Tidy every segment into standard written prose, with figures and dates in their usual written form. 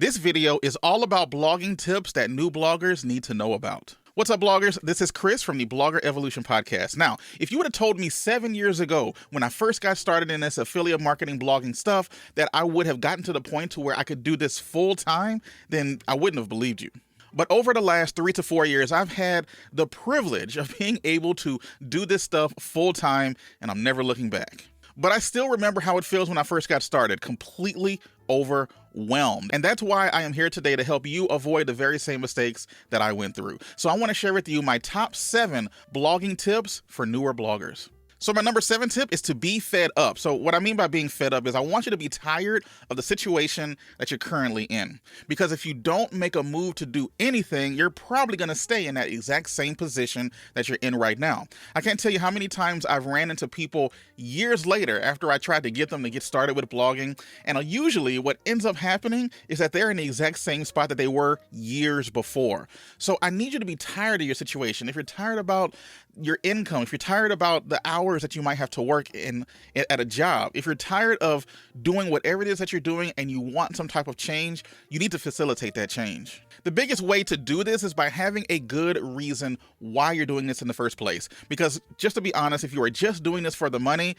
This video is all about blogging tips that new bloggers need to know about. What's up, bloggers? This is Chris from the Blogger Evolution Podcast. Now, if you would have told me 7 years ago when I first got started in this affiliate marketing blogging stuff that I would have gotten to the point to where I could do this full time, then I wouldn't have believed you. But over the last 3 to 4 years, I've had the privilege of being able to do this stuff full time, and I'm never looking back. But I still remember how it feels when I first got started, completely overwhelmed. And that's why I am here today to help you avoid the very same mistakes that I went through. So I want to share with you my top 7 blogging tips for newer bloggers. So my number 7 tip is to be fed up. So what I mean by being fed up is I want you to be tired of the situation that you're currently in. Because if you don't make a move to do anything, you're probably going to stay in that exact same position that you're in right now. I can't tell you how many times I've ran into people years later after I tried to get them to get started with blogging. And usually what ends up happening is that they're in the exact same spot that they were years before. So I need you to be tired of your situation. If you're tired about your income, if you're tired about the hours that you might have to work at a job, if you're tired of doing whatever it is that you're doing and you want some type of change, you need to facilitate that change. The biggest way to do this is by having a good reason why you're doing this in the first place. Because just to be honest, if you are just doing this for the money,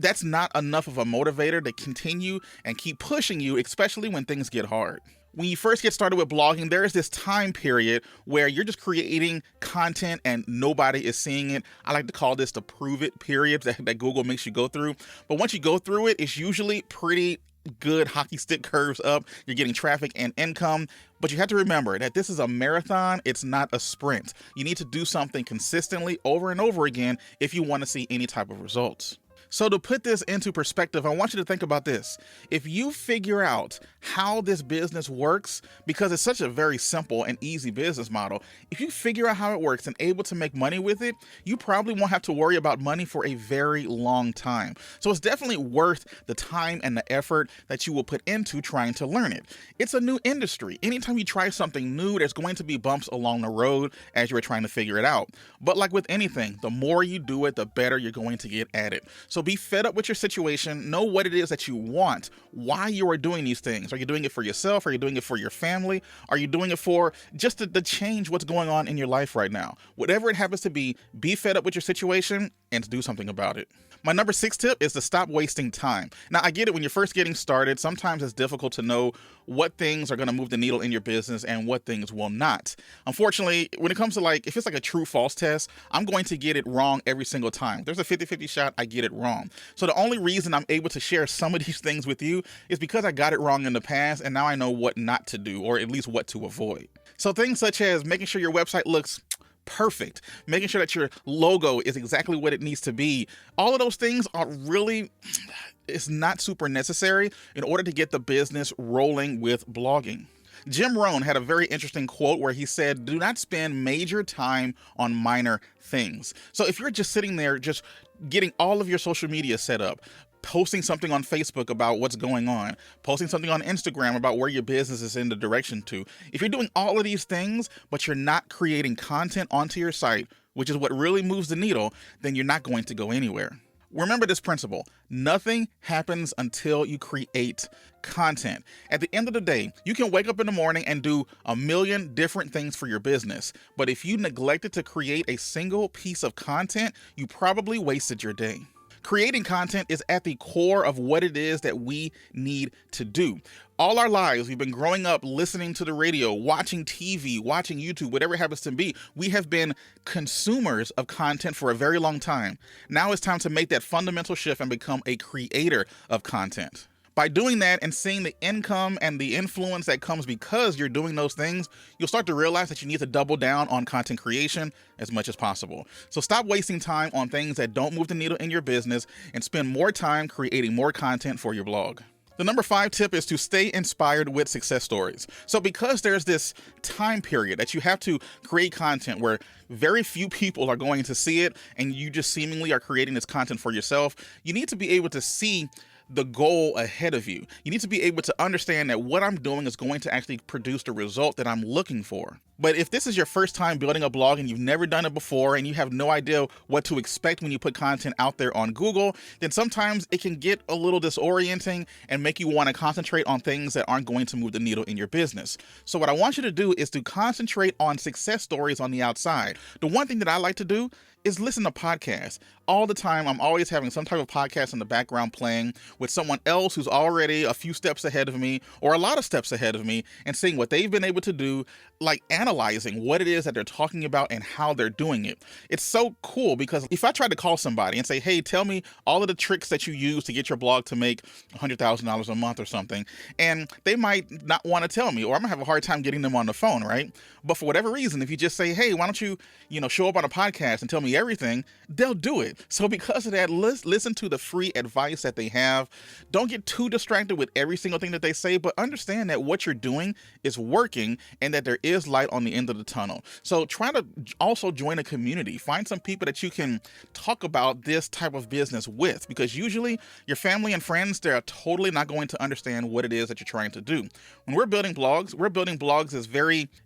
that's not enough of a motivator to continue and keep pushing you, especially when things get hard. When you first get started with blogging, there is this time period where you're just creating content and nobody is seeing it. I like to call this the prove it period that Google makes you go through. But once you go through it, it's usually pretty good hockey stick curves up. You're getting traffic and income. But you have to remember that this is a marathon. It's not a sprint. You need to do something consistently over and over again if you want to see any type of results. So to put this into perspective, I want you to think about this. If you figure out how this business works, because it's such a very simple and easy business model, if you figure out how it works and able to make money with it, you probably won't have to worry about money for a very long time. So it's definitely worth the time and the effort that you will put into trying to learn it. It's a new industry. Anytime you try something new, there's going to be bumps along the road as you're trying to figure it out. But like with anything, the more you do it, the better you're going to get at it. So be fed up with your situation, know what it is that you want, why you are doing these things. Are you doing it for yourself? Are you doing it for your family? Are you doing it for just to change what's going on in your life right now? Whatever it happens to be fed up with your situation and to do something about it. My number 6 tip is to stop wasting time. Now, I get it when you're first getting started, sometimes it's difficult to know what things are going to move the needle in your business and what things will not. Unfortunately, when it comes to if it's like a true false test, I'm going to get it wrong every single time. If there's a 50-50 shot, I get it wrong. So the only reason I'm able to share some of these things with you is because I got it wrong in the past and now I know what not to do, or at least what to avoid. So things such as making sure your website looks perfect, making sure that your logo is exactly what it needs to be. All of those things are really, it's not super necessary in order to get the business rolling with blogging. Jim Rohn had a very interesting quote where he said, do not spend major time on minor things. So if you're just sitting there, just getting all of your social media set up, posting something on Facebook about what's going on, posting something on Instagram about where your business is in the direction to. If you're doing all of these things, but you're not creating content onto your site, which is what really moves the needle, then you're not going to go anywhere. Remember this principle. Nothing happens until you create content. At the end of the day, you can wake up in the morning and do a million different things for your business. But if you neglected to create a single piece of content, you probably wasted your day. Creating content is at the core of what it is that we need to do. All our lives, we've been growing up listening to the radio, watching TV, watching YouTube, whatever it happens to be. We have been consumers of content for a very long time. Now it's time to make that fundamental shift and become a creator of content. By doing that and seeing the income and the influence that comes because you're doing those things, you'll start to realize that you need to double down on content creation as much as possible. So stop wasting time on things that don't move the needle in your business and spend more time creating more content for your blog. The number 5 tip is to stay inspired with success stories. So because there's this time period that you have to create content where very few people are going to see it and you just seemingly are creating this content for yourself, you need to be able to see the goal ahead of you. You need to be able to understand that what I'm doing is going to actually produce the result that I'm looking for. But if this is your first time building a blog and you've never done it before and you have no idea what to expect when you put content out there on Google, then sometimes it can get a little disorienting and make you want to concentrate on things that aren't going to move the needle in your business. So what I want you to do is to concentrate on success stories on the outside. The one thing that I like to do is listen to podcasts. All the time, I'm always having some type of podcast in the background playing with someone else who's already a few steps ahead of me or a lot of steps ahead of me, and seeing what they've been able to do, like analyzing what it is that they're talking about and how they're doing it. It's so cool because if I tried to call somebody and say, hey, tell me all of the tricks that you use to get your blog to make $100,000 a month or something, and they might not want to tell me, or I'm gonna have a hard time getting them on the phone, right? But for whatever reason, if you just say, hey, why don't you, show up on a podcast and tell me everything, they'll do it. So because of that, listen to the free advice that they have. Don't get too distracted with every single thing that they say, but understand that what you're doing is working and that there is light on the end of the tunnel. So try to also join a community. Find some people that you can talk about this type of business with, because usually your family and friends, they're totally not going to understand what it is that you're trying to do. When we're building blogs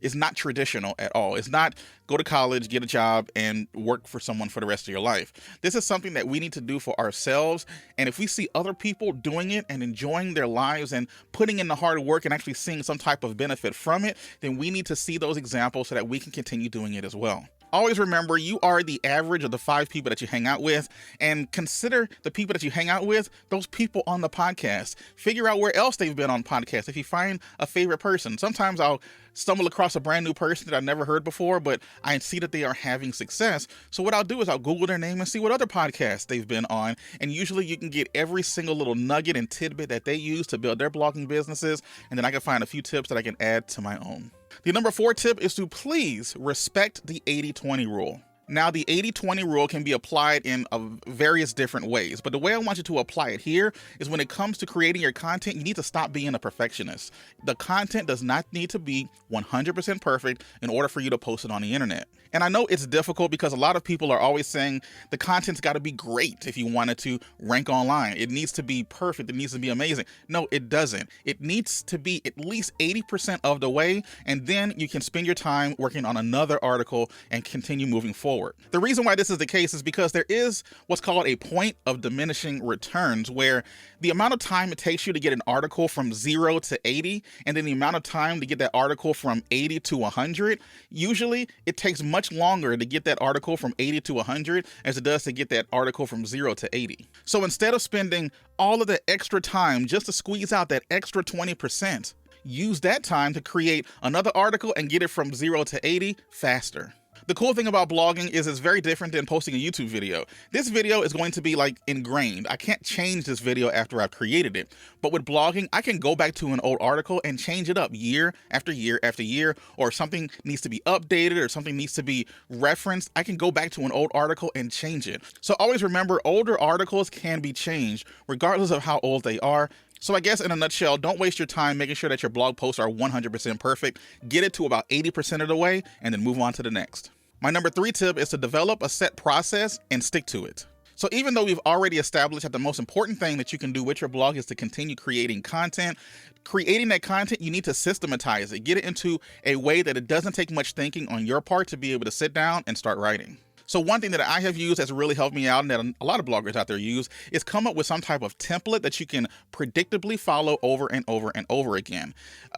is not traditional at all. It's not go to college, get a job, and work for someone for the rest of your life. This is something that we need to do for ourselves. And if we see other people doing it and enjoying their lives and putting in the hard work and actually seeing some type of benefit from it, then we need to see those examples so that we can continue doing it as well. Always remember, you are the average of the 5 people that you hang out with, and consider the people that you hang out with, those people on the podcast. Figure out where else they've been on podcasts. If you find a favorite person, sometimes I'll stumble across a brand new person that I've never heard before, but I see that they are having success. So what I'll do is I'll Google their name and see what other podcasts they've been on. And usually you can get every single little nugget and tidbit that they use to build their blogging businesses. And then I can find a few tips that I can add to my own. The number 4 tip is to please respect the 80-20 rule. Now, the 80-20 rule can be applied in various different ways, but the way I want you to apply it here is when it comes to creating your content, you need to stop being a perfectionist. The content does not need to be 100% perfect in order for you to post it on the internet. And I know it's difficult because a lot of people are always saying the content's got to be great if you want it to rank online. It needs to be perfect. It needs to be amazing. No, it doesn't. It needs to be at least 80% of the way, and then you can spend your time working on another article and continue moving forward. The reason why this is the case is because there is what's called a point of diminishing returns, where the amount of time it takes you to get an article from 0 to 80, and then the amount of time to get that article from 80 to 100, usually it takes much longer to get that article from 80 to 100 as it does to get that article from 0 to 80. So instead of spending all of the extra time just to squeeze out that extra 20%, use that time to create another article and get it from 0 to 80 faster. The cool thing about blogging is it's very different than posting a YouTube video. This video is going to be like ingrained. I can't change this video after I've created it. But with blogging, I can go back to an old article and change it up year after year after year, or something needs to be updated or something needs to be referenced. I can go back to an old article and change it. So always remember, older articles can be changed regardless of how old they are. So I guess in a nutshell, don't waste your time making sure that your blog posts are 100% perfect. Get it to about 80% of the way and then move on to the next. My number 3 tip is to develop a set process and stick to it. So even though we've already established that the most important thing that you can do with your blog is to continue creating content, creating that content, you need to systematize it. Get it into a way that it doesn't take much thinking on your part to be able to sit down and start writing. So one thing that I have used that's really helped me out, and that a lot of bloggers out there use, is come up with some type of template that you can predictably follow over and over and over again.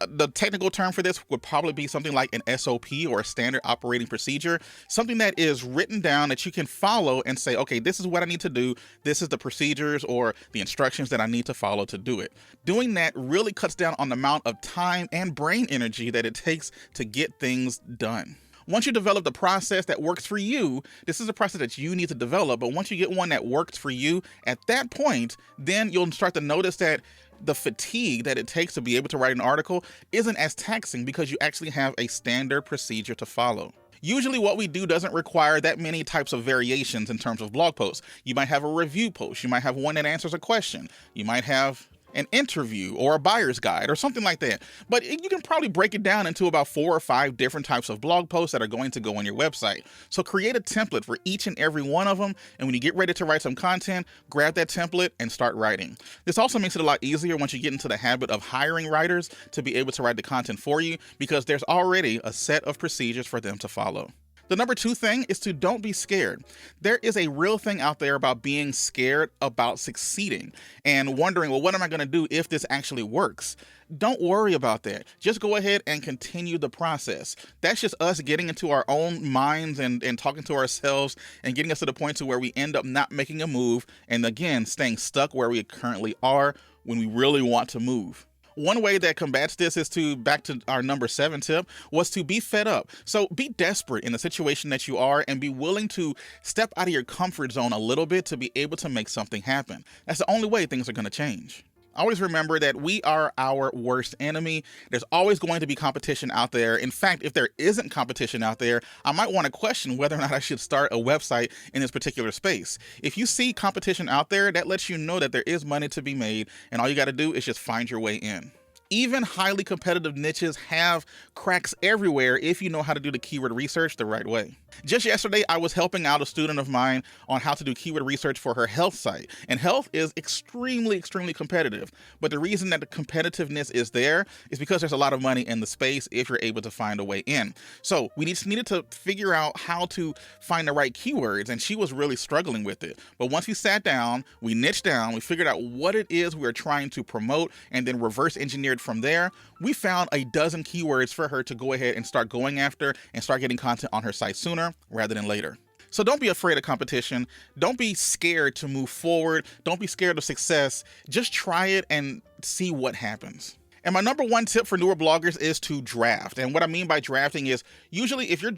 The technical term for this would probably be something like an SOP, or a standard operating procedure, something that is written down that you can follow and say, okay, this is what I need to do. This is the procedures or the instructions that I need to follow to do it. Doing that really cuts down on the amount of time and brain energy that it takes to get things done. Once you develop the process that works for you, this is a process that you need to develop, but once you get one that works for you, at that point, then you'll start to notice that the fatigue that it takes to be able to write an article isn't as taxing because you actually have a standard procedure to follow. Usually what we do doesn't require that many types of variations in terms of blog posts. You might have a review post. You might have one that answers a question. You might have an interview or a buyer's guide or something like that. But you can probably break it down into about 4 or 5 different types of blog posts that are going to go on your website. So create a template for each and every one of them. And when you get ready to write some content, grab that template and start writing. This also makes it a lot easier once you get into the habit of hiring writers to be able to write the content for you, because there's already a set of procedures for them to follow. The number 2 thing is to don't be scared. There is a real thing out there about being scared about succeeding and wondering, well, what am I going to do if this actually works? Don't worry about that. Just go ahead and continue the process. That's just us getting into our own minds and talking to ourselves and getting us to the point to where we end up not making a move and again, staying stuck where we currently are when we really want to move. One way that combats this is back to our number 7 tip, was to be fed up. So be desperate in the situation that you are and be willing to step out of your comfort zone a little bit to be able to make something happen. That's the only way things are going to change. Always remember that we are our worst enemy. There's always going to be competition out there. In fact, if there isn't competition out there, I might want to question whether or not I should start a website in this particular space. If you see competition out there, that lets you know that there is money to be made, and all you got to do is just find your way in. Even highly competitive niches have cracks everywhere if you know how to do the keyword research the right way. Just yesterday, I was helping out a student of mine on how to do keyword research for her health site. And health is extremely competitive. But the reason that the competitiveness is there is because there's a lot of money in the space if you're able to find a way in. So we just needed to figure out how to find the right keywords, and she was really struggling with it. But once we sat down, we niched down, we figured out what it is we were trying to promote, and then reverse engineered from there. We found a dozen keywords for her to go ahead and start going after and start getting content on her site sooner rather than later. So don't be afraid of competition. Don't be scared to move forward. Don't be scared of success. Just try it and see what happens. And my number 1 tip for newer bloggers is to draft. And what I mean by drafting is usually if you're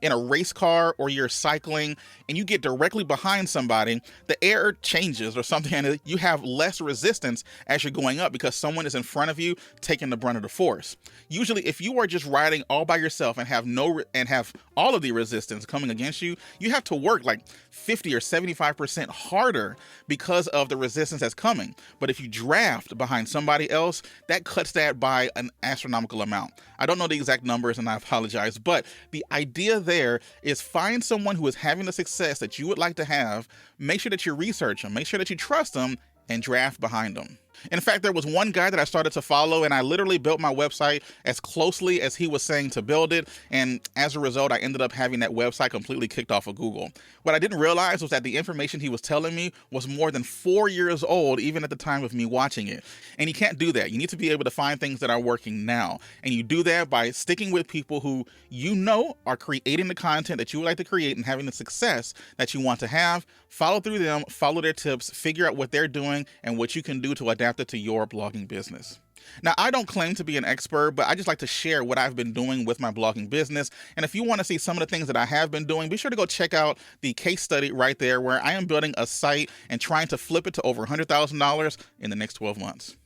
in a race car or you're cycling and you get directly behind somebody, the air changes or something, and you have less resistance as you're going up because someone is in front of you taking the brunt of the force. Usually if you are just riding all by yourself and have all of the resistance coming against you, you have to work like 50 or 75% harder because of the resistance that's coming. But if you draft behind somebody else, that cuts that by an astronomical amount. I don't know the exact numbers and I apologize, but the idea there is find someone who is having the success that you would like to have, make sure that you research them, make sure that you trust them, and draft behind them. In fact, there was one guy that I started to follow, and I literally built my website as closely as he was saying to build it. And as a result, I ended up having that website completely kicked off of Google. What I didn't realize was that the information he was telling me was more than 4 years old, even at the time of me watching it. And you can't do that. You need to be able to find things that are working now. And you do that by sticking with people who you know are creating the content that you would like to create and having the success that you want to have. Follow through them, follow their tips, figure out what they're doing and what you can do to adapt it to your blogging business. Now, I don't claim to be an expert, but I just like to share what I've been doing with my blogging business. And if you want to see some of the things that I have been doing, be sure to go check out the case study right there where I am building a site and trying to flip it to over $100,000 in the next 12 months.